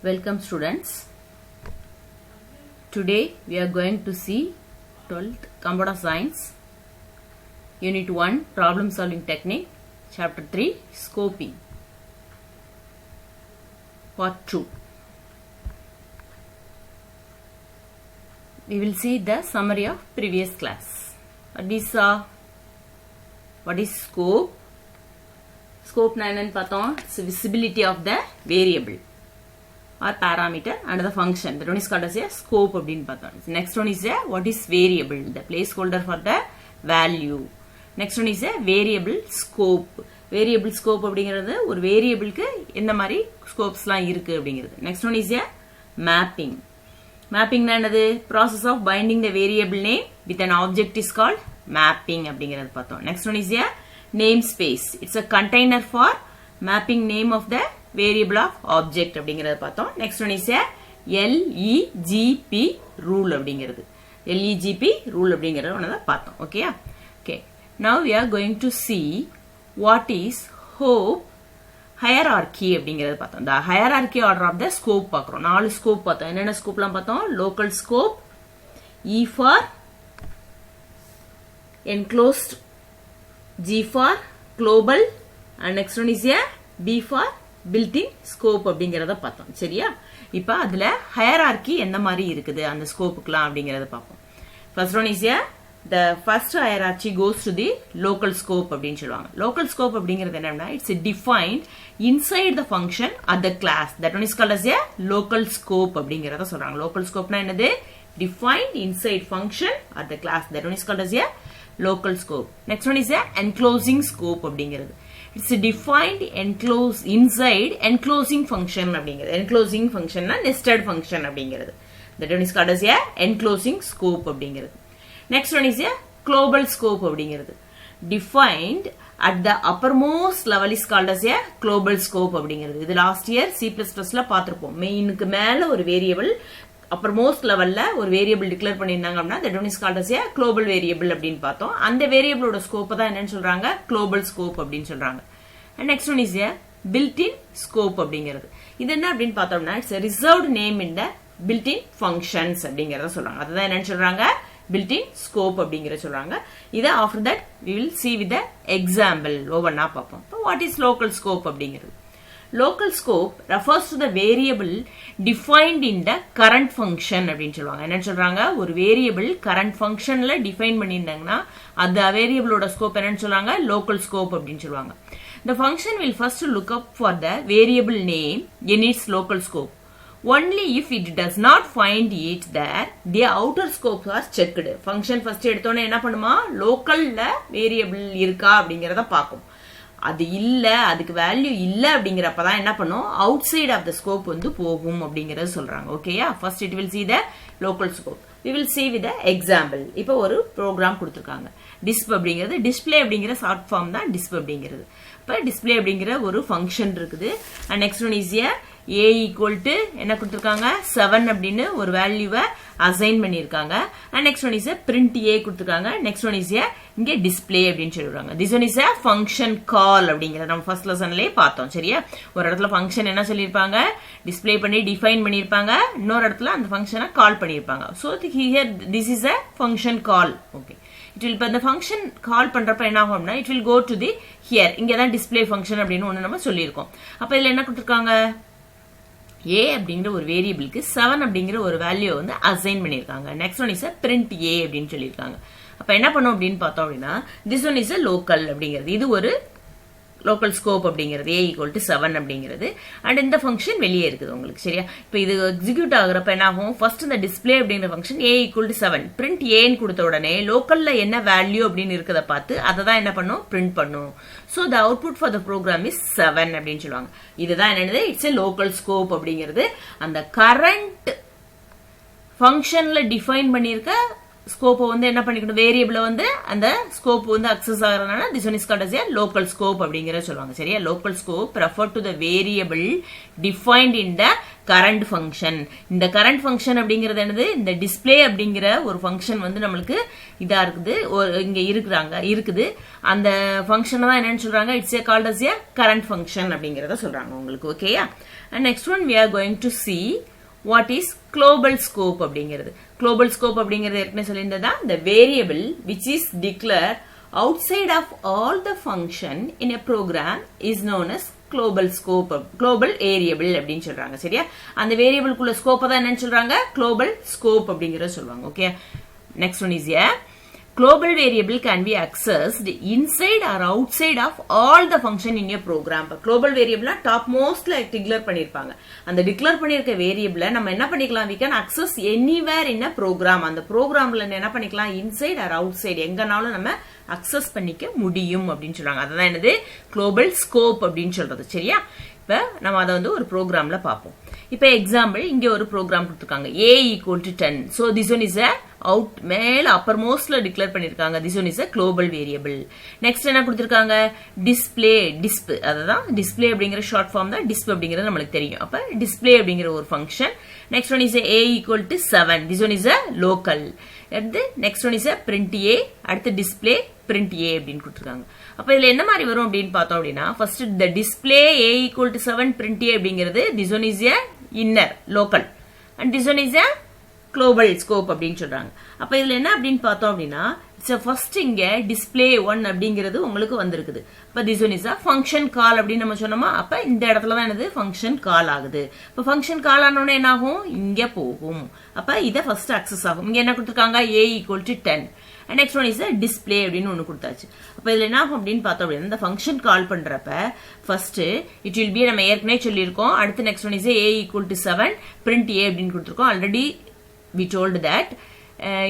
Welcome students. Today we are going to see 12th Computer Science Unit 1 Problem Solving Technique Chapter 3 Scoping Part 2. We will see the summary of previous class. What is scope? Scope na enna pathom? It's visibility of the variable or parameter and the function. That one is called as a scope. Next one is a what is variable, the placeholder for the value. Next one is a variable scope. Variable scope அப்படிங்கிறது ஒரு வேரியபிளுக்கு என்ன மாதிரி ஸ்கோப்ஸ்லாம் இருக்கு அப்படிங்கிறது. Next one is a mapping. Mapping என்னது? Process of binding the variable name with an object is called mapping அப்படிங்கிறது பார்த்தோம். Next one is a namespace. It's a container for mapping name of the variable of object அப்படிங்கிறது பார்த்தோம். Next one is a LEGP rule அப்படிங்கிறது. LEGP rule அப்படிங்கிறது ஒண்ணு தான் பார்த்தோம். ஓகேயா? Okay. Now we are going to see what is scope hierarchy அப்படிங்கிறது பார்த்தோம். The hierarchy order of the scope பார்க்கிறோம். 4 scope பார்த்தோம். என்னென்ன ஸ்கோப்லாம் பார்த்தோம்? Local scope, E for enclosed, G for global, and next one is a B for built-in scope அப்படிங்கறத பார்த்தோம். சரியா? இப்போ அதுல hierarchy என்ன மாதிரி இருக்குது அந்த ஸ்கோப்புக்குலாம் அப்படிங்கறத பார்ப்போம். First one is a the first hierarchy goes to the local scope அப்படினு சொல்வாங்க. Local scope அப்படிங்கிறது என்னன்னா it's defined inside the function at the class. That one is called as a local scope அப்படிங்கறத சொல்றாங்க. Local scopeனா என்னது? Defined inside function at the class. That one is called as a local scope. Next one is a enclosing scope அப்படிங்கிறது. It's defined inside enclosing function அப்படிங்கிறது. Enclosing function na nested function அப்படிங்கிறது. That one is called as a enclosing scope அப்படிங்கிறது. Next one is a global scope அப்படிங்கிறது. Defined at the uppermost level is called as a global scope அப்படிங்கிறது. இது last year C++ல பார்த்திருப்போம். மெயினுக்கு மேல ஒரு variable uppermost levelல ஒரு variable declare பண்ணிருந்தாங்க அப்படினா that one is called as a global variable அப்படினு பார்த்தோம். அந்த வேரியபிளோட ஸ்கோப் தான் என்னன்னு சொல்றாங்க? global scope அப்படினு சொல்றாங்க. And next one is a built-in scope அப்படிங்கிறது. இது என்ன அப்படினு பார்த்தோம்னா it's a reserved name in the built-in functions அப்படிங்கறத சொல்றாங்க. அதுதான் என்னன்னு சொல்றாங்க? built-in scope அப்படிங்கறத சொல்றாங்க. இத after that we will see with the example ஒவ்வொண்ணா பார்ப்போம். What is local scope அப்படிங்கிறது? Local scope refers to the variable defined in the current function அப்படினு சொல்வாங்க. என்ன சொல்றாங்க? ஒரு வேரியபிள் current functionல டிஃபைன் பண்ணிருந்தாங்கன்னா அந்த வேரியபிளோட ஸ்கோப் என்னன்னு சொல்றாங்க? local scope அப்படினு சொல்வாங்க. The function will first look up for the variable name in its local scope. Only if it does not find it there, the outer scopes are checked. Function first எடுத்தோனே என்ன பண்ணுமா? லோக்கல்ல variable இருக்கா அப்படிங்கறத பாக்கும். அது இல்ல, அதுக்கு வேல்யூ இல்ல அப்படிங்கறப்பதான் என்ன பண்ணும்? outside of the scope வந்து போகும் அப்படிங்கறது சொல்றாங்க. ஓகேயா? First it will see the local scope. We will see with the example. இப்போ ஒரு program கொடுத்திருக்காங்க. disp அப்படிங்கிறது display அப்படிங்கிற ஷார்ட் ஃபார்ம் தான் disp அப்படிங்கிறது. இப்போ display அப்படிங்கிற ஒரு ஃபங்க்ஷன் இருக்குது. and next one is a equal to என்ன கொடுத்திருக்காங்க? 7 அப்படின்னு ஒரு வேல்யூவை அசைன் பண்ணிருக்காங்க. and next one is print a கொடுத்திருக்காங்க. next one is இங்க display அப்படின்னு சொல்றாங்க. this one is a function call அப்படிங்கறத நம்ம ஃபர்ஸ்ட் லெசன்லயே பார்த்தோம். சரியா? ஒரு இடத்துல ஃபங்க்ஷன் என்ன சொல்லிருப்பாங்க? டிஸ்ப்ளே பண்ணி டிஃபைன் பண்ணிருப்பாங்க. இன்னொரு இடத்துல அந்த ஃபங்க்ஷனை கால் பண்ணிருப்பாங்க. so here this is a function call. okay, it will இப்ப the function call பண்றப்ப என்ன ஆகும்னா it will go to the here. இங்க தான் display function அப்படின்னு ஒன்னு நம்ம சொல்லிருக்கோம். அப்ப இதுல என்ன கொடுத்திருக்காங்க? a அப்படிங்கிற ஒரு வேரியபிளுக்கு 7 அப்படிங்கிற ஒரு வேல்யூ வந்து அசைன் பண்ணிருக்காங்க. Next one is print a அப்படின்னு சொல்லிருக்காங்க. அப்ப என்ன பண்ணும் அப்படின்னு பார்த்தோம் அப்படின்னா this one is a local அப்படிங்கிறது. இது ஒரு local scope அப்படிங்கிறது a equal to 7 அப்படிங்கிறது. and இந்த ஃபங்க்ஷன் வெளியே இருக்குது உங்களுக்கு. சரியா? இப்போ இது எக்ஸிக்யூட் ஆகுறப்ப என்ன ஆகும்? ஃபர்ஸ்ட் இந்த டிஸ்ப்ளே அப்படிங்கிற function a equal to 7 print a ன்னு கொடுத்த உடனே லோக்கல்ல என்ன வேல்யூ அப்படின்னு இருக்கத பார்த்து அதை தான் என்ன பண்ணும்? பிரிண்ட் பண்ணும். so the output for the program is 7 அப்படின்னு சொல்லுவாங்க. இதுதான் என்னது? it's a local scope அப்படிங்கிறது. அந்த கரண்ட் ஃபங்க்ஷன்ல டிஃபைன் பண்ணிருக்க ஸ்கோப்பை வந்து என்ன பண்ணிக்கணும், வேரியபிள வந்து அந்த ஸ்கோப் வந்து அக்சஸ் ஆகிறதுனால this one is called as a local scope அப்படிங்கிற சொல்லுவாங்க. சரியா? local scope refer to the variable defined in the current function. இந்த current function அப்படிங்கிறது என்னது, இந்த display அப்படிங்கிற ஒரு function வந்து நம்மளுக்கு இதா இருக்குது, இங்க இருக்குது. அந்த ஃபங்க்ஷன் தான் என்னன்னு சொல்றாங்க, it's called as a current function அப்படிங்கறத சொல்றாங்க உங்களுக்கு. ஓகேயா? and next one we are going to see what is global scope அப்படிங்கிறது. global scope அப்படிங்கிறது ஏற்கனவே சொல்லியிருந்ததா, the variable which is declared outside of all the function in a program is known as global scope, global variable அப்படின்னு சொல்றாங்க. சரியா? அந்த வேரியபிள்குள்ள scope தான் என்னன்னு சொல்றாங்க, global scope அப்படிங்கறத சொல்வாங்க. Okay, next one is here. Global variable can be accessed inside or outside of all the function in your program. Global variable top most like declare பண்ணிருப்பாங்க. அந்த declare பண்ணிருக்க variable நம்ம என்ன பண்ணிக்கலாம், we can access anywhere in a program. அந்த programல என்ன பண்ணிக்கலாம், inside or outside எங்கனாலும் நம்ம access பண்ணிக்க முடியும் அப்படின்னு சொல்றாங்க. அதுதான் என்னது, global scope அப்படின்னு சொல்றது. சரியா? இப்ப நம்ம அதை வந்து ஒரு ப்ரோக்ராம்ல பார்ப்போம். இப்ப எக்ஸாம்பிள் இங்க ஒரு ப்ரோக்ராம் கொடுத்திருக்காங்க, a equal to 10. so this one is a out மேல upper mostல டிக்ளேர் பண்ணிருக்காங்க. this one is a global variable. next என்ன கொடுத்திருக்காங்க, display disp, அதுதான் display அப்படிங்கிற ஷார்ட் ஃபார்ம் தான், disp அப்படிங்கிறது நம்மளுக்கு தெரியும். அப்ப display அப்படிங்கிற ஒரு function. next one is a equal to 7. this one is a local. அடுத்து next one is a print a, அடுத்து display print a அப்படின்னு கொடுத்திருக்காங்க. அப்ப இதுல என்ன மாதிரி வரும் அப்படின்னு பார்த்தோம் அப்படின்னா, first the display a equal to 7 print a அப்படிங்கிறது this one is a inner local and this one is a global scope அப்படின்னு சொல்றாங்க. அப்ப இதுல என்ன அப்படின்னு பார்த்தோம் அப்படின்னா, first இங்க display 1 அப்படிங்கிறது உங்களுக்கு வந்திருக்குது. அப்ப this one is a function call அப்படின்னு நம்ம சொன்னோமா, அப்ப இந்த இடத்துல தான் என்னது, function call ஆகுது. அப்ப function call ஆனோட என்ன ஆகும், இங்க போகும். அப்ப இத first access ஆகும். இங்க என்ன கொடுத்திருக்காங்க, a equal to 10. and next one is a display அப்படின்னு ஒன்னு கொடுத்தாச்சு. அப்ப இதுல என்ன ஆகும் அப்படின்னு பார்த்தோம் அப்படின்னா, இந்த ஃபங்க்ஷன் கால் பண்றப்ப first it will be, நம்ம ஏற்கனவே சொல்லியிருக்கோம், அடுத்து next one is a equal to 7 print a அப்படின்னு கொடுத்திருக்கோம். Already we told that.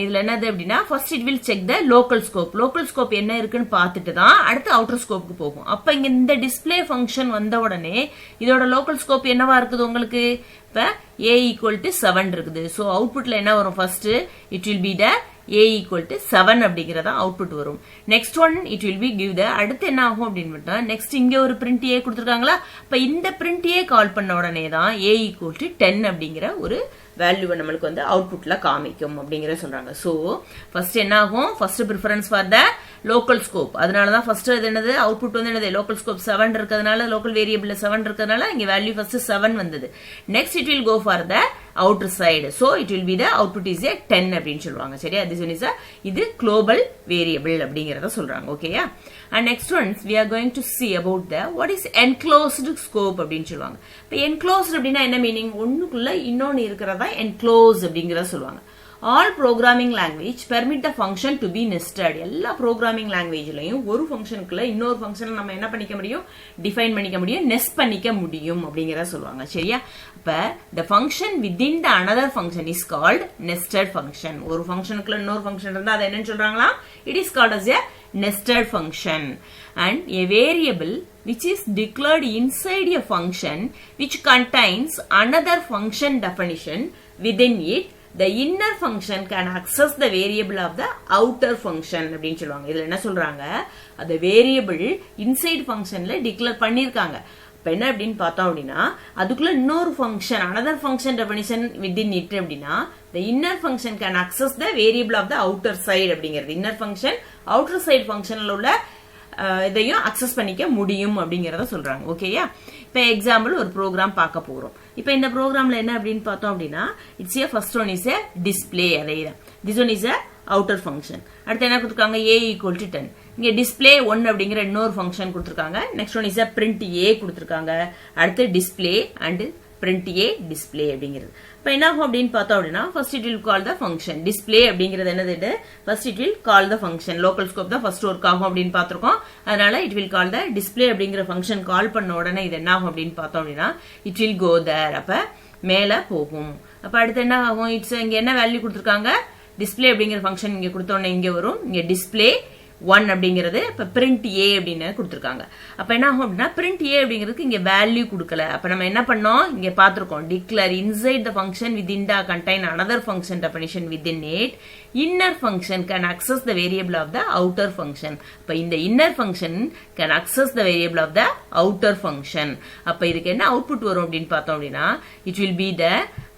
இதுல என்னது அப்படின்னா, first it will check the local scope. local scope என்ன இருக்குன்னு பார்த்துட்டு தான் அடுத்து outer scopeக்கு போகும். அப்ப இங்க இந்த display function வந்த உடனே இதோட local scope என்னவா இருக்குது உங்களுக்கு, இப்ப a equal to 7 இருக்குது. so outputல என்ன வரும், first it will be the a equal to 7 அப்படிங்கறத அவுட்புட் வரும். Next one it will be give the, அடுத்து என்ன ஆகும் அப்படின்னு நெக்ஸ்ட் இங்க ஒரு பிரிண்ட் a கொடுத்திருக்காங்களா, அப்ப இந்த பிரிண்ட் a கால் பண்ண உடனே தான் a equal to 10 அப்படிங்கிற ஒரு வேல்யூவை நம்மளுக்கு வந்து அவுட்புட்ல காமிக்கும் அப்படிங்கறத சொல்றாங்க. சோ ஃபர்ஸ்ட் என்ன ஆகும், first preference for the local scope. அதனாலதான் ஃபர்ஸ்ட் இது என்னது, அவுட்புட் வந்து என்னது, லோக்கல் ஸ்கோப் 7 இருக்கிறதுனால, லோக்கல் வேரியபிள் 7 இருக்கிறதுனால இங்க வேல்யூ ஃபர்ஸ்ட் 7 வந்தது. Next it will go for the outer side, so it will be the output is a 10 அப்படின்னு சொல்லுவாங்க. சரியா? this one is a, இது global variable அப்படிங்கறத சொல்றாங்க. ஓகேயா? and next ones we are going to see about the what is enclosed scope அப்படின்னு சொல்லுவாங்க. இப்ப enclosed அப்படினா என்ன மீனிங், ஒண்ணுக்குள்ள இன்னொன்னு இருக்குறதா enclosed அப்படிங்கறத சொல்லுவாங்க. all programming language permit the function to be nested. எல்லா programming languageலயும் ஒரு ஃபங்க்ஷனுக்குள்ள இன்னொரு ஃபங்க்ஷனை நம்ம என்ன பண்ணிக்க முடியும், டிஃபைன் பண்ணிக்க முடியும், நெஸ்ட் பண்ணிக்க முடியும் அப்படிங்கறத சொல்லுவாங்க. சரியா? அப்ப the function within the another function is called nested function. ஒரு ஃபங்க்ஷனுக்குள்ள இன்னொரு ஃபங்க்ஷன் இருந்தா அதை என்னன்னு சொல்றாங்களா, it is called as a nested function. and a variable which is declared inside a function which contains another function definition within it, the inner function can access the variable of the outer function அப்படின்னு சொல்லுவாங்க. இதுல என்ன சொல்றாங்க, அந்த variable inside ஃபங்க்ஷன்ல declare பண்ணிருக்காங்க. இப்ப என்ன அப்படின்னு பார்த்தோம் அப்படின்னா, அதுக்குள்ள இன்னொரு function, another function definition within it அப்படின்னா, the inner function can access the variable of the outer side அப்படிங்கிறது. inner function outer side functionல உள்ள இதையும் அக்சஸ் பண்ணிக்க முடியும் அப்படிங்கறத சொல்றாங்க. ஓகேயா? இப்ப எக்ஸாம்பிள் ஒரு ப்ரோக்ராம் பார்க்க போறோம். இப்ப இந்த ப்ரோக்ராம்ல என்ன அப்படின்னு பார்த்தோம் அப்படின்னா, it's A first one is a display, அதேதான் this one is a outer function. அடுத்து என்ன கொடுத்திருக்காங்க, a equal to 10. இங்க display 1 அப்படிங்கிற இன்னொரு ஃபங்க்ஷன் கொடுத்திருக்காங்க. Next one is a print a கொடுத்திருக்காங்க. அடுத்து display and print a display அப்படிங்கிறது. இப்ப என்ன ஆகும் அப்படின்னு பார்த்தோம் அப்படின்னா, first it will call the function. display அப்படிங்கிறது என்னது, first it will call the function. local scope தான் first work ஆகும் அப்படின்னு பார்த்திருக்கோம். அதனால it will call the display அப்படிங்கிற ஃபங்க்ஷன் கால் பண்ண உடனே இது என்ன ஆகும் அப்படின்னு பார்த்தோம் அப்படின்னா, it will go there. அப்ப மேல போகும். அப்ப அடுத்து என்ன ஆகும், இட்ஸ் இங்க என்ன வேல்யூ கொடுத்திருக்காங்க, display அப்படிங்கிற ஃபங்க்ஷன் இங்க கொடுத்த உடனே இங்க வரும். இங்க display 1 அப்படிங்கிறது இப்ப print a அப்படின்னு கொடுத்திருக்காங்க. அப்ப என்ன ஆகும் அப்படின்னா print a அப்படிங்கிறதுக்கு இங்க வேல்யூ கொடுக்கல. அப்ப நம்ம என்ன பண்ணோம், இங்க பாத்துருக்கோம், declare inside the function within the contain another function definition within it. Inner function can access the variable of the outer function. அப்ப இந்த inner function can access the variable of the outer function. அப்ப இதுக்கு என்ன output வரும் அப்படின்னு பார்த்தோம் அப்படின்னா, it will be the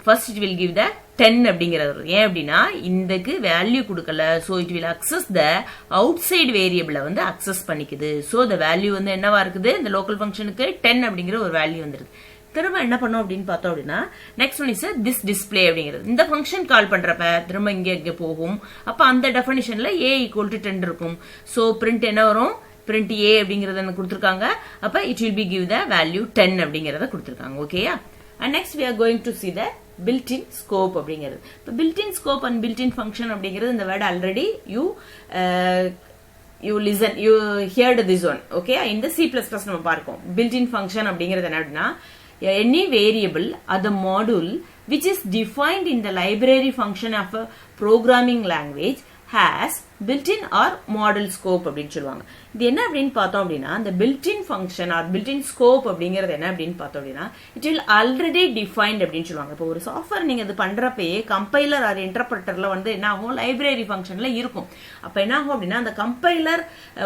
first it will give the 10 அப்படிங்கிறது. ஏன் அப்படின்னா இந்தக்கு வேல்யூ கொடுக்கல, so it will access the outside variable வந்து access பண்ணிக்குது. so the value வந்து என்னவா இருக்குது, இந்த local functionக்கு 10 அப்படிங்கிற ஒரு வேல்யூ வந்துருக்கு. திரும்ப என்ன பண்ணோம் அப்படின்னு பார்த்தோம் அப்படின்னா, next one is this display அப்படிங்கிறது. இந்த ஃபங்க்ஷன் கால் பண்றப்ப திரும்ப இங்க போகும். அப்ப அந்த டெஃபினிஷன்ல a equal to 10 இருக்கும். so print என்ன வரும், print a அப்படிங்கறத கொடுத்திருக்காங்க. அப்ப it will be give the value 10 அப்படிங்கறத கொடுத்திருக்காங்க. ஓகேயா? and next we are going to see the built-in scope அப்படிங்கிறது. இப்போ built-in scope and built-in function அப்படிங்கிறது இந்த word already you heard this one. okay, இந்த C++ நம்ம பார்ப்போம். built-in function அப்படிங்கிறது என்ன அப்படின்னா, any variable or the module which is defined in the library function of a programming language has built-in or model scope அப்படின்னு சொல்லுவாங்க. இது என்ன அப்படின்னு பார்த்தோம் அப்படின்னா, the built-in function or built-in scope அப்படிங்கிறது என்ன அப்படின்னு பார்த்தோம் அப்படின்னா, it will already defined அப்படின்னு சொல்லுவாங்க. இப்போ ஒரு சாஃப்ட்வேர் நீங்க இது பண்றப்பயே கம்பைலர் ஆர் இன்டர்பிரட்டர்ல வந்து என்ன ஆகும், லைப்ரரி ஃபங்க்ஷன்ல இருக்கும். அப்ப என்ன ஆகும் அப்படின்னா, அந்த கம்பைலர்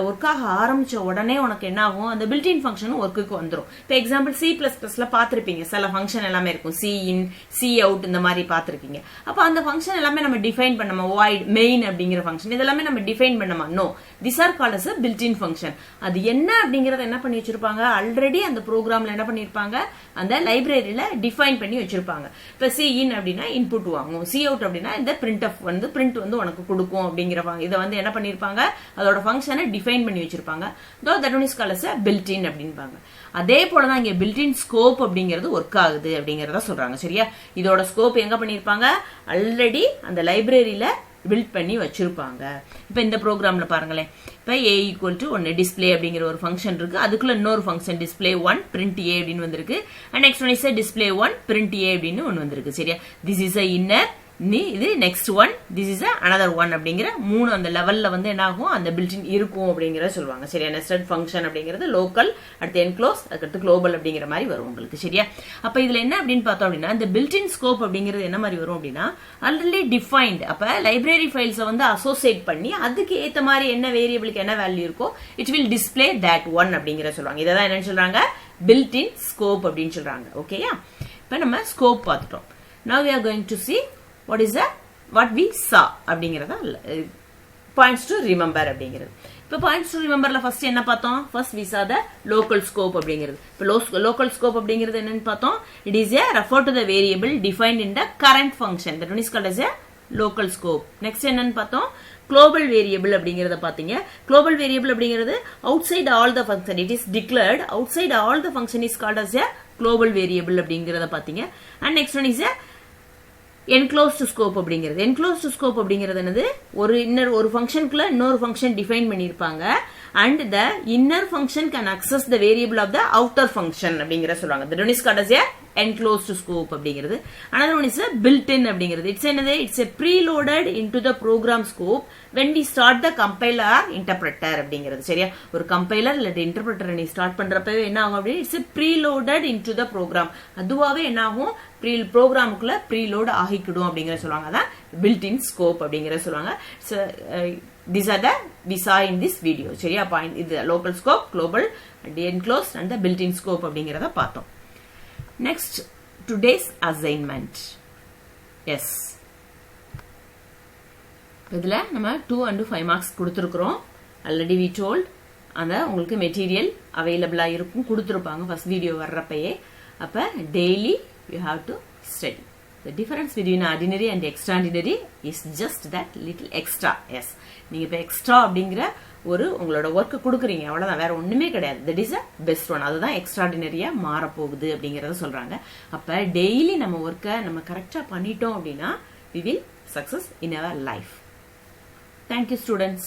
ஒர்க்காக ஆரம்பிச்ச உடனே உனக்கு என்ன ஆகும், அந்த built-in function ஒர்க்குக்கு வந்துரும். இப்போ எக்ஸாம்பிள் C++ல பாத்திருப்பீங்க, சில ஃபங்க்ஷன் எல்லாமே இருக்கும், C in, C out இந்த மாதிரி பாத்திருக்கீங்க. அப்ப அந்த ஃபங்க்ஷன் எல்லாமே நம்ம டிஃபைன் பண்ணோமா, void, main அப்படிங்கிற ஃபங்க்ஷன் இதெல்லாம் நம்ம டிஃபைன் பண்ணோமா? No, these are called as a built-in function. அது என்ன அப்படிங்கறத என்ன பண்ணி வச்சிருப்பாங்க, ஆல்ரெடி அந்த ப்ரோக்ராம்ல என்ன பண்ணிருப்பாங்க, அந்த லைப்ரரியில டிஃபைன் பண்ணி வச்சிருப்பாங்க. இப்ப C in அப்படின்னா இன்புட் வாங்கும், C out அப்படின்னா இந்த printf வந்து print வந்து உனக்கு கொடுக்கும் அப்படிங்கிற இத வந்து என்ன பண்ணிருப்பாங்க, அதோட ஃபங்க்ஷனை டிஃபைன் பண்ணி வச்சிருப்பாங்க. that one is called as a built-in அப்படின்பாங்க. அதே போலதான் இங்க built-in scope அப்படிங்கிறது ஒர்க் ஆகுது அப்படிங்கறத சொல்றாங்க. சரியா? இதோட ஸ்கோப் எங்க பண்ணிருப்பாங்க, ஆல்ரெடி அந்த லைப்ரரியில பில்ட் பண்ணி வச்சிருப்பாங்க. இப்ப இந்த ப்ரோக்ராம்ல பாருங்களேன், இப்ப a equal to 1 display அப்படிங்கிற ஒரு ஃபங்க்ஷன் இருக்கு, அதுக்குள்ள இன்னொரு ஃபங்க்ஷன் display 1 print a அப்படின்னு வந்திருக்கு. and next one is a display 1 print a அப்படின்னு ஒன்னு வந்திருக்கு. சரியா? this is a inner, இது next one, this is another one அப்படிங்கிற மூணு அந்த லெவல்ல வந்து என்ன ஆகும், அந்த பில்டின் இருக்கும் அப்படிங்கறத சொல்லுவாங்க. சரியா? நெஸ்டட் ஃபங்க்ஷன் அப்படிங்கிறது லோக்கல், அடுத்து என்க்ளோஸ், அதுக்கடுத்து குளோபல் அப்படிங்கிற மாதிரி வரும் உங்களுக்கு. சரியா? அப்ப இதுல என்ன அப்படின்னு பார்த்தோம் அப்படின்னா, இந்த பில்டின் ஸ்கோப் அப்படிங்கிறது என்ன மாதிரி வரும் அப்படின்னா, ஆல்ரெடி டிஃபைன்ட். அப்ப லைப்ரரி ஃபைல்ஸை வந்து அசோசியேட் பண்ணி அதுக்கு ஏத்த மாதிரி என்ன வேரியபிளுக்கு என்ன வேல்யூ இருக்கோ it will display that one அப்படிங்கிற சொல்லுவாங்க. இதான் என்ன சொல்றாங்க, பில்டின் ஸ்கோப் அப்படின்னு சொல்றாங்க. ஓகேயா? இப்ப நம்ம ஸ்கோப் பார்த்துட்டோம். now we are going to see what is what we saw அப்படிங்கறத points to remember அப்படிங்கிறது. இப்ப points to rememberல ஃபர்ஸ்ட் என்ன பார்த்தோம், first we saw the local scope அப்படிங்கிறது. இப்ப local scope அப்படிங்கிறது என்னன்னு பார்த்தோம், it is a refer to the variable defined in the current function, that one is called as a local scope. next என்னன்னு பார்த்தோம், global variable அப்படிங்கறத பாத்தீங்க. global variable அப்படிங்கிறது outside all the function, it is declared outside all the function is called as a global variable அப்படிங்கறத பாத்தீங்க. and next one is a enclosed scope அப்படிங்கிறது. enclosed scope அப்படிங்கிறது என்னது, ஒரு ஃபங்க்ஷனுக்குள்ள இன்னொரு ஃபங்க்ஷன் டிஃபைன் பண்ணிருப்பாங்க, and the inner function can access the variable of the outer function அப்படிங்கற சொல்றாங்க. that one is called as a enclosed scope அப்படிங்கிறது. another one is a built-in அப்படிங்கிறது. it's a preloaded into the program scope when we start the compiler or interpreter அப்படிங்கிறது. சரியா? ஒரு compiler இல்ல interpreter நீ start பண்றப்பவே என்ன ஆகும் அப்படின்னா, it's a preloaded into the program, அதுவாவே என்ன ஆகும், ப்ரோக்ராமுக்குள்ள ப்ரீலோட் ஆகிக்கிடும் அப்படிங்கற சொல்லுவாங்க. அதான் built-in scope அப்படிங்கற சொல்லுவாங்க. these are the we saw in this video. சரியா? பாயிண்ட் இது local scope, global, enclosed and the built-in scope அப்படிங்கறத பார்த்தோம். next today's assignment. yes, இதுல நம்ம 2 and 5 marks கொடுத்திருக்கோம். already we told அந்த உங்களுக்கு மெட்டீரியல் அவைலபிளா இருக்கும், கொடுத்திருப்பாங்க ஃபர்ஸ்ட் வீடியோ வர்றப்பயே. அப்ப daily you have to study. The difference between ordinary and extraordinary is just that little extra. yes, நீங்க இப்ப எக்ஸ்ட்ரா அப்படிங்கிற ஒரு உங்களோட ஒர்க் கொடுக்குறீங்க, அவ்வளவுதான், வேற ஒண்ணுமே கிடையாது. that is a best one. அதுதான் எக்ஸ்ட்ராடினரியா மாற போகுது அப்படிங்கறத சொல்றாங்க. அப்ப டெய்லி நம்ம ஒர்க்கை நம்ம கரெக்டா பண்ணிட்டோம் அப்படின்னா we will success in our life. Thank you students.